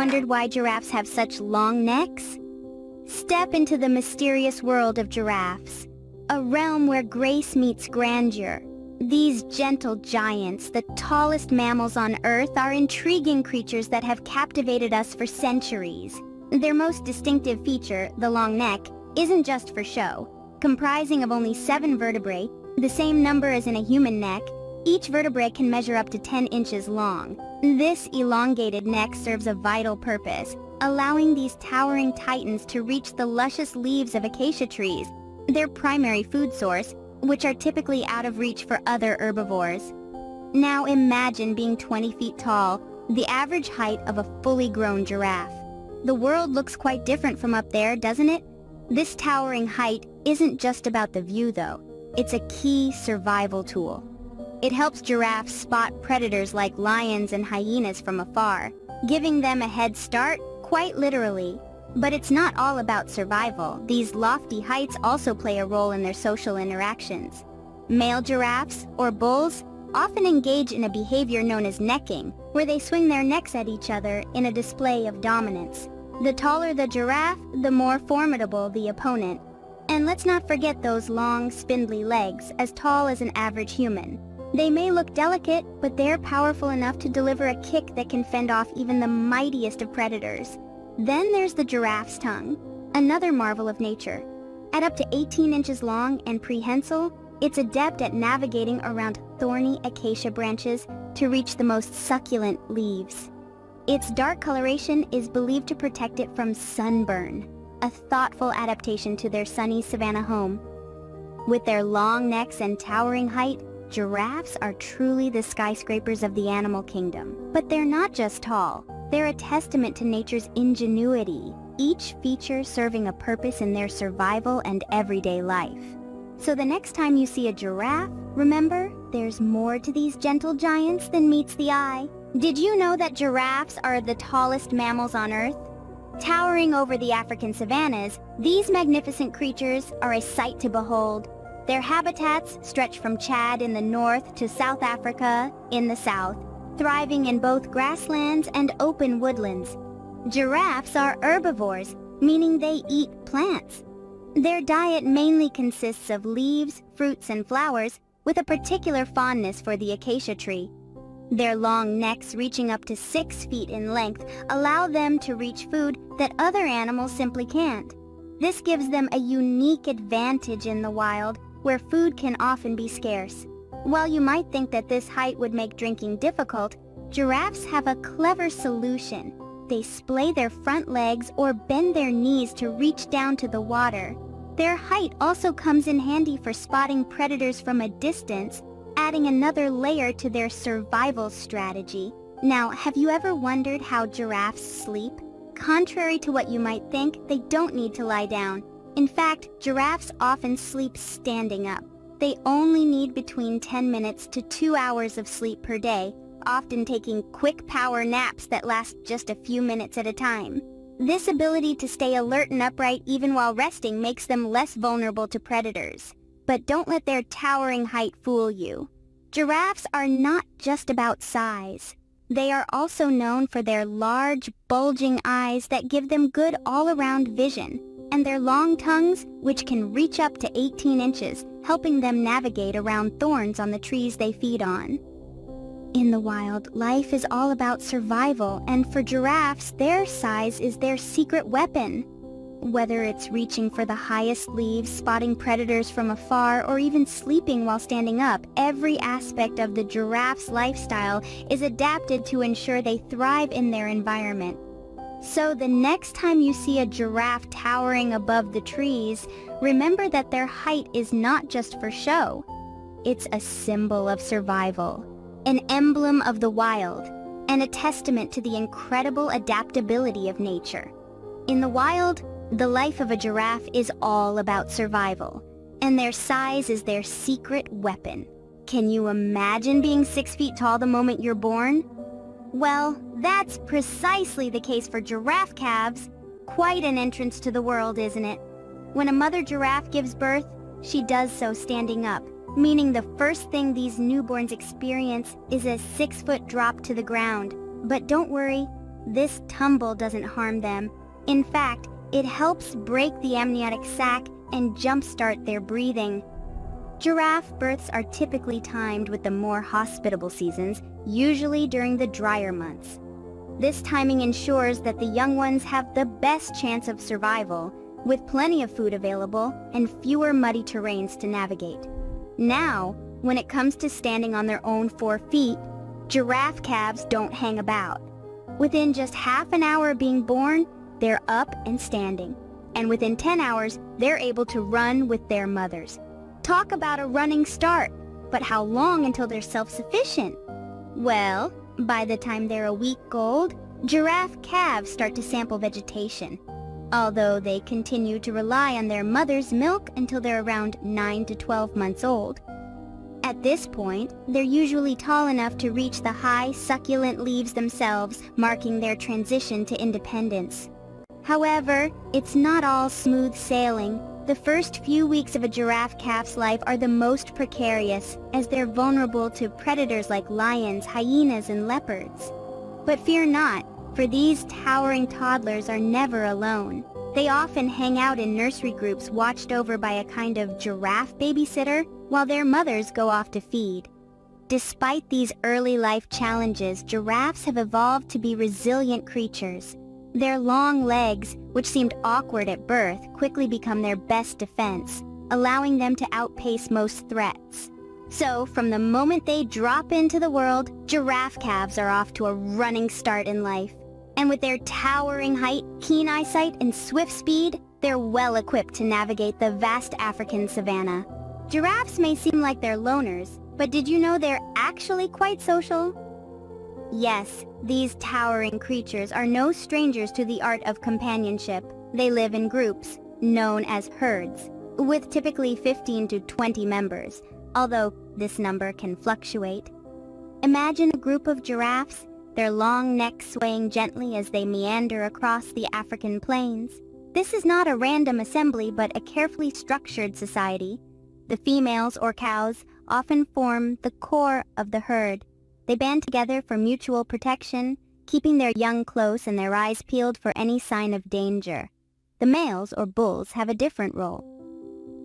wondered why giraffes have such long necks? Step into the mysterious world of giraffes, a realm where grace meets grandeur. These gentle giants, the tallest mammals on Earth, are intriguing creatures that have captivated us for centuries. Their most distinctive feature, the long neck, isn't just for show. Comprising of only 7 vertebrae, the same number as in a human neck, each vertebrae can measure up to 10 inches long. This elongated neck serves a vital purpose, allowing these towering titans to reach the luscious leaves of acacia trees, their primary food source, which are typically out of reach for other herbivores. Now imagine being 20 feet tall, the average height of a fully grown giraffe. The world looks quite different from up there, doesn't it? This towering height isn't just about the view though. It's a key survival tool. It helps giraffes spot predators like lions and hyenas from afar, giving them a head start, quite literally. But it's not all about survival. These lofty heights also play a role in their social interactions. Male giraffes, or bulls, often engage in a behavior known as necking, where they swing their necks at each other in a display of dominance. The taller the giraffe, the more formidable the opponent. And let's not forget those long, spindly legs, as tall as an average human. They may look delicate, but they're powerful enough to deliver a kick that can fend off even the mightiest of predators. Then there's the giraffe's tongue, another marvel of nature. At up to 18 inches long and prehensile, it's adept at navigating around thorny acacia branches to reach the most succulent leaves. Its dark coloration is believed to protect it from sunburn, a thoughtful adaptation to their sunny savanna home. With their long necks and towering height, giraffes are truly the skyscrapers of the animal kingdom. But they're not just tall. They're a testament to nature's ingenuity, each feature serving a purpose in their survival and everyday life. So the next time you see a giraffe, remember, there's more to these gentle giants than meets the eye. Did you know that giraffes are the tallest mammals on Earth? Towering over the African savannas, these magnificent creatures are a sight to behold. Their habitats stretch from Chad in the north to South Africa in the south, thriving in both grasslands and open woodlands. Giraffes are herbivores, meaning they eat plants. Their diet mainly consists of leaves, fruits, and flowers, with a particular fondness for the acacia tree. Their long necks, reaching up to 6 feet in length, allow them to reach food that other animals simply can't. This gives them a unique advantage in the wild, where food can often be scarce. While you might think that this height would make drinking difficult, giraffes have a clever solution. They splay their front legs or bend their knees to reach down to the water. Their height also comes in handy for spotting predators from a distance, adding another layer to their survival strategy. Now, have you ever wondered how giraffes sleep? Contrary to what you might think, they don't need to lie down. In fact, giraffes often sleep standing up. They only need between 10 minutes to 2 hours of sleep per day, often taking quick power naps that last just a few minutes at a time. This ability to stay alert and upright even while resting makes them less vulnerable to predators. But don't let their towering height fool you. Giraffes are not just about size. They are also known for their large, bulging eyes that give them good all-around vision, and their long tongues, which can reach up to 18 inches, helping them navigate around thorns on the trees they feed on. In the wild, life is all about survival, and for giraffes, their size is their secret weapon. Whether it's reaching for the highest leaves, spotting predators from afar, or even sleeping while standing up, every aspect of the giraffe's lifestyle is adapted to ensure they thrive in their environment. So the next time you see a giraffe towering above the trees, remember that their height is not just for show. It's a symbol of survival, an emblem of the wild, and a testament to the incredible adaptability of nature. In the wild, the life of a giraffe is all about survival, and their size is their secret weapon. Can you imagine being 6 feet tall the moment you're born? Well, that's precisely the case for giraffe calves. Quite an entrance to the world, isn't it? When a mother giraffe gives birth, she does so standing up, meaning the first thing these newborns experience is a 6-foot drop to the ground. But don't worry, This tumble doesn't harm them. In fact, it helps break the amniotic sac and jumpstart their breathing. Giraffe births are typically timed with the more hospitable seasons, usually during the drier months. This timing ensures that the young ones have the best chance of survival, with plenty of food available and fewer muddy terrains to navigate. Now, when it comes to standing on their own 4 feet, giraffe calves don't hang about. Within just half an hour of being born, they're up and standing. And within 10 hours, they're able to run with their mothers. Talk about a running start, but how long until they're self-sufficient? Well, by the time they're a week old, giraffe calves start to sample vegetation, although they continue to rely on their mother's milk until they're around 9 to 12 months old. At this point, they're usually tall enough to reach the high, succulent leaves themselves, marking their transition to independence. However, it's not all smooth sailing. The first few weeks of a giraffe calf's life are the most precarious, as they're vulnerable to predators like lions, hyenas, and leopards. But fear not, for these towering toddlers are never alone. They often hang out in nursery groups watched over by a kind of giraffe babysitter, while their mothers go off to feed. Despite these early life challenges, giraffes have evolved to be resilient creatures. Their long legs, which seemed awkward at birth, quickly become their best defense, allowing them to outpace most threats. So, from the moment they drop into the world, giraffe calves are off to a running start in life. And with their towering height, keen eyesight, and swift speed, they're well equipped to navigate the vast African savanna. Giraffes may seem like they're loners, but did you know they're actually quite social? Yes, these towering creatures are no strangers to the art of companionship. They live in groups, known as herds, with typically 15 to 20 members, although this number can fluctuate. Imagine a group of giraffes, their long necks swaying gently as they meander across the African plains. This is not a random assembly, but a carefully structured society. The females, or cows, often form the core of the herd. They band together for mutual protection, keeping their young close and their eyes peeled for any sign of danger. The males, or bulls, have a different role.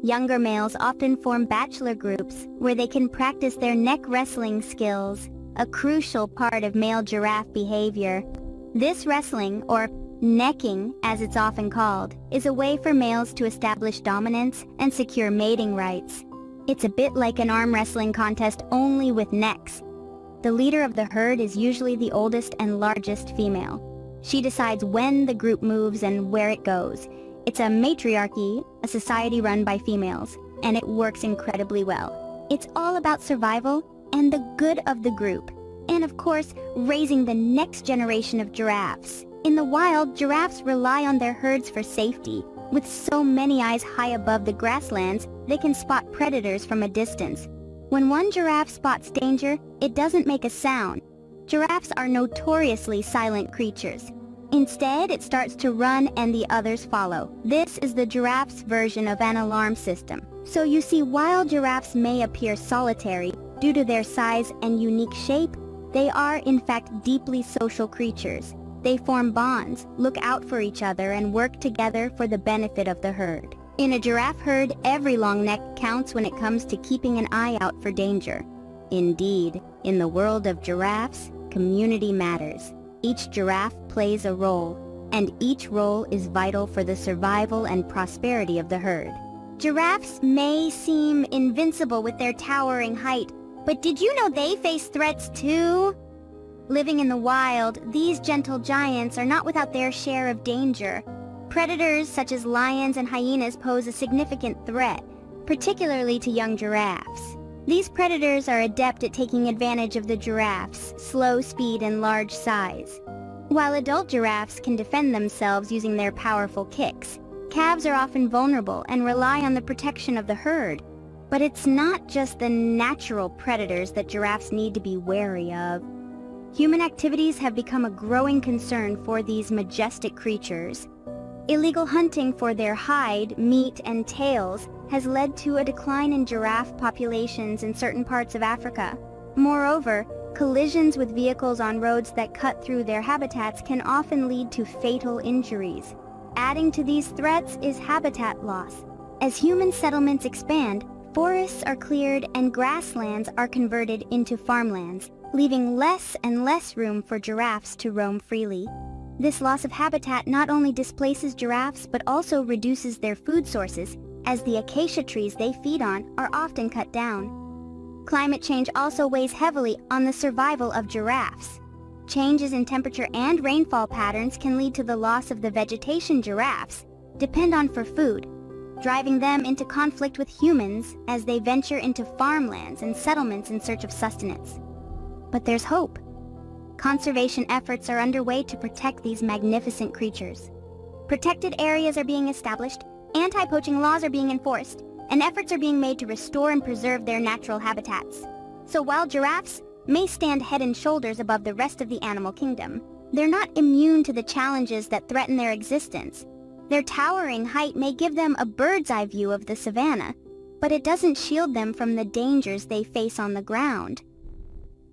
Younger males often form bachelor groups where they can practice their neck wrestling skills, a crucial part of male giraffe behavior. This wrestling, or necking as it's often called, is a way for males to establish dominance and secure mating rights. It's a bit like an arm wrestling contest, only with necks. The leader of the herd is usually the oldest and largest female. She decides when the group moves and where it goes. It's a matriarchy, a society run by females, and it works incredibly well. It's all about survival and the good of the group, and of course, raising the next generation of giraffes. In the wild, giraffes rely on their herds for safety. With so many eyes high above the grasslands, they can spot predators from a distance. When one giraffe spots danger, it doesn't make a sound. Giraffes are notoriously silent creatures. Instead, it starts to run and the others follow. This is the giraffe's version of an alarm system. So you see, while giraffes may appear solitary due to their size and unique shape, they are in fact deeply social creatures. They form bonds, look out for each other, and work together for the benefit of the herd. In a giraffe herd, every long neck counts when it comes to keeping an eye out for danger. Indeed, in the world of giraffes, community matters. Each giraffe plays a role, and each role is vital for the survival and prosperity of the herd. Giraffes may seem invincible with their towering height, but did you know they face threats too? Living in the wild, these gentle giants are not without their share of danger. Predators such as lions and hyenas pose a significant threat, particularly to young giraffes. These predators are adept at taking advantage of the giraffe's slow speed and large size. While adult giraffes can defend themselves using their powerful kicks, calves are often vulnerable and rely on the protection of the herd. But it's not just the natural predators that giraffes need to be wary of. Human activities have become a growing concern for these majestic creatures. Illegal hunting for their hide, meat, and tails has led to a decline in giraffe populations in certain parts of Africa. Moreover, Collisions with vehicles on roads that cut through their habitats can often lead to fatal injuries. Adding to these threats is habitat loss. As human settlements expand, forests are cleared and grasslands are converted into farmlands, leaving less and less room for giraffes to roam freely. This loss of habitat not only displaces giraffes but also reduces their food sources, as the acacia trees they feed on are often cut down. Climate change also weighs heavily on the survival of giraffes. Changes in temperature and rainfall patterns can lead to the loss of the vegetation giraffes depend on for food, driving them into conflict with humans as they venture into farmlands and settlements in search of sustenance. But there's hope. Conservation efforts are underway to protect these magnificent creatures. Protected areas are being established, anti-poaching laws are being enforced, and efforts are being made to restore and preserve their natural habitats. So while giraffes may stand head and shoulders above the rest of the animal kingdom, they're not immune to the challenges that threaten their existence. Their towering height may give them a bird's-eye view of the savanna, but it doesn't shield them from the dangers they face on the ground.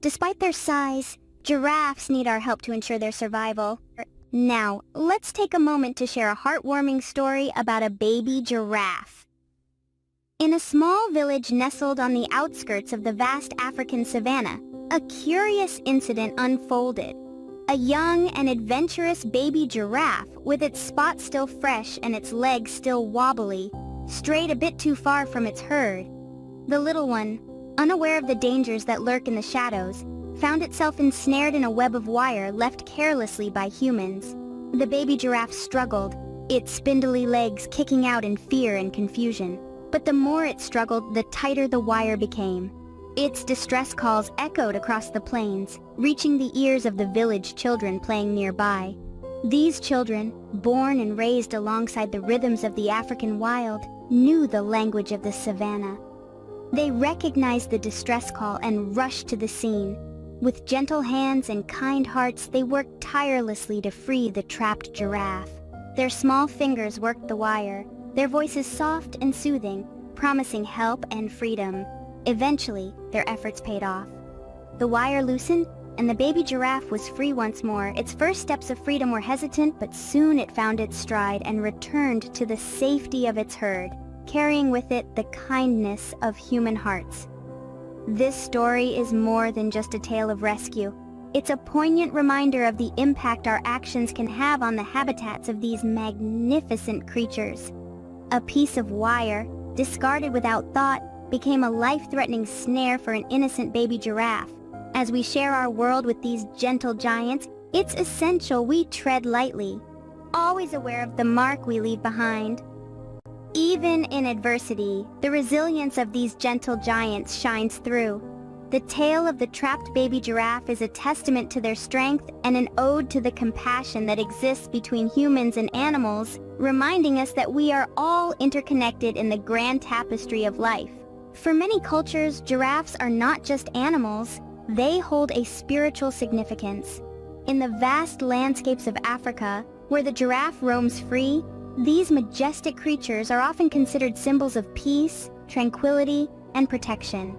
Despite their size, giraffes need our help to ensure their survival. Now, let's take a moment to share a heartwarming story about a baby giraffe. In a small village nestled on the outskirts of the vast African savanna, a curious incident unfolded. A young and adventurous baby giraffe, with its spots still fresh and its legs still wobbly, strayed a bit too far from its herd. The little one, unaware of the dangers that lurk in the shadows, found itself ensnared in a web of wire left carelessly by humans. The baby giraffe struggled, its spindly legs kicking out in fear and confusion. But the more it struggled, the tighter the wire became. Its distress calls echoed across the plains, reaching the ears of the village children playing nearby. These children, born and raised alongside the rhythms of the African wild, knew the language of the savanna. They recognized the distress call and rushed to the scene. With gentle hands and kind hearts, they worked tirelessly to free the trapped giraffe. Their small fingers worked the wire, their voices soft and soothing, promising help and freedom. Eventually, their efforts paid off. The wire loosened, and the baby giraffe was free once more. Its first steps of freedom were hesitant, but soon it found its stride and returned to the safety of its herd, carrying with it the kindness of human hearts. This story is more than just a tale of rescue. It's a poignant reminder of the impact our actions can have on the habitats of these magnificent creatures. A piece of wire, discarded without thought, became a life-threatening snare for an innocent baby giraffe. As we share our world with these gentle giants, it's essential we tread lightly, always aware of the mark we leave behind. Even in adversity, the resilience of these gentle giants shines through. The tale of the trapped baby giraffe is a testament to their strength and an ode to the compassion that exists between humans and animals, reminding us that we are all interconnected in the grand tapestry of life. For many cultures, giraffes are not just animals, they hold a spiritual significance. In the vast landscapes of Africa, where the giraffe roams free, these majestic creatures are often considered symbols of peace, tranquility, and protection.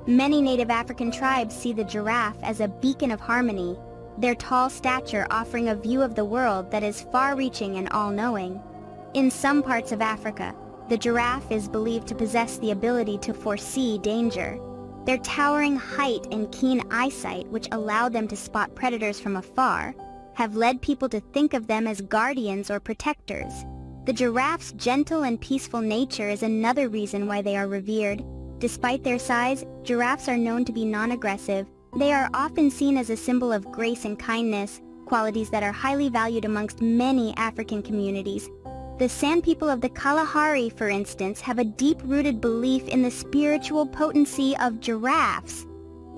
Many native African tribes see the giraffe as a beacon of harmony, their tall stature offering a view of the world that is far-reaching and all-knowing. In some parts of Africa, the giraffe is believed to possess the ability to foresee danger. Their towering height and keen eyesight, which allow them to spot predators from afar, have led people to think of them as guardians or protectors. The giraffe's gentle and peaceful nature is another reason why they are revered. Despite their size, giraffes are known to be non-aggressive. They are often seen as a symbol of grace and kindness, qualities that are highly valued amongst many African communities. The San people of the Kalahari, for instance, have a deep-rooted belief in the spiritual potency of giraffes.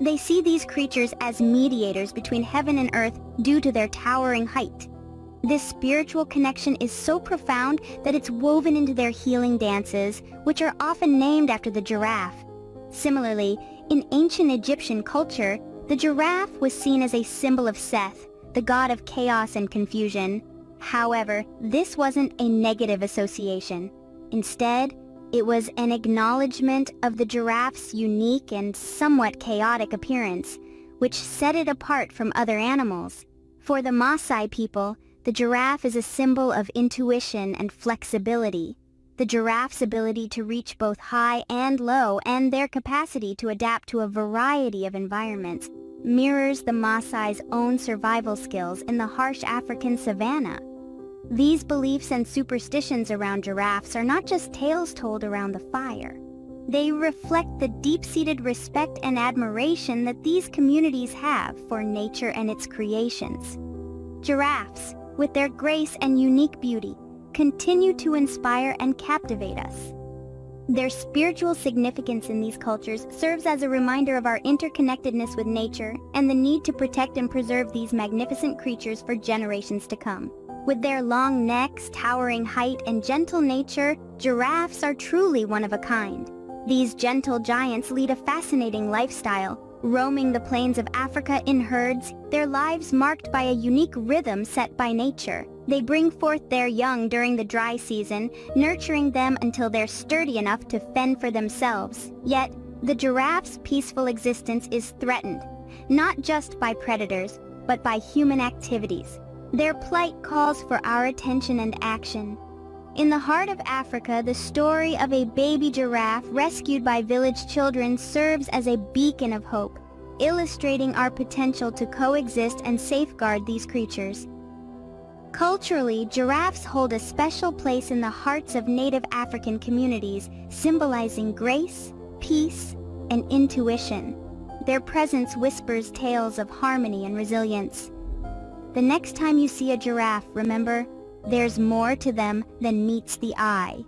They see these creatures as mediators between heaven and earth due to their towering height. This spiritual connection is so profound that it's woven into their healing dances, which are often named after the giraffe. Similarly, in ancient Egyptian culture, the giraffe was seen as a symbol of Seth, the god of chaos and confusion. However, this wasn't a negative association. Instead, it was an acknowledgement of the giraffe's unique and somewhat chaotic appearance, which set it apart from other animals. For the Maasai people, the giraffe is a symbol of intuition and flexibility. The giraffe's ability to reach both high and low, and their capacity to adapt to a variety of environments, mirrors the Maasai's own survival skills in the harsh African savanna. These beliefs and superstitions around giraffes are not just tales told around the fire. They reflect the deep-seated respect and admiration that these communities have for nature and its creations. Giraffes, with their grace and unique beauty, continue to inspire and captivate us. Their spiritual significance in these cultures serves as a reminder of our interconnectedness with nature and the need to protect and preserve these magnificent creatures for generations to come. With their long necks, towering height, and gentle nature, giraffes are truly one of a kind. These gentle giants lead a fascinating lifestyle, roaming the plains of Africa in herds, their lives marked by a unique rhythm set by nature. They bring forth their young during the dry season, nurturing them until they're sturdy enough to fend for themselves. Yet, the giraffe's peaceful existence is threatened, not just by predators, but by human activities. Their plight calls for our attention and action. In the heart of Africa, the story of a baby giraffe rescued by village children serves as a beacon of hope, illustrating our potential to coexist and safeguard these creatures. Culturally, giraffes hold a special place in the hearts of native African communities, symbolizing grace, peace, and intuition. Their presence whispers tales of harmony and resilience. The next time you see a giraffe, remember, there's more to them than meets the eye.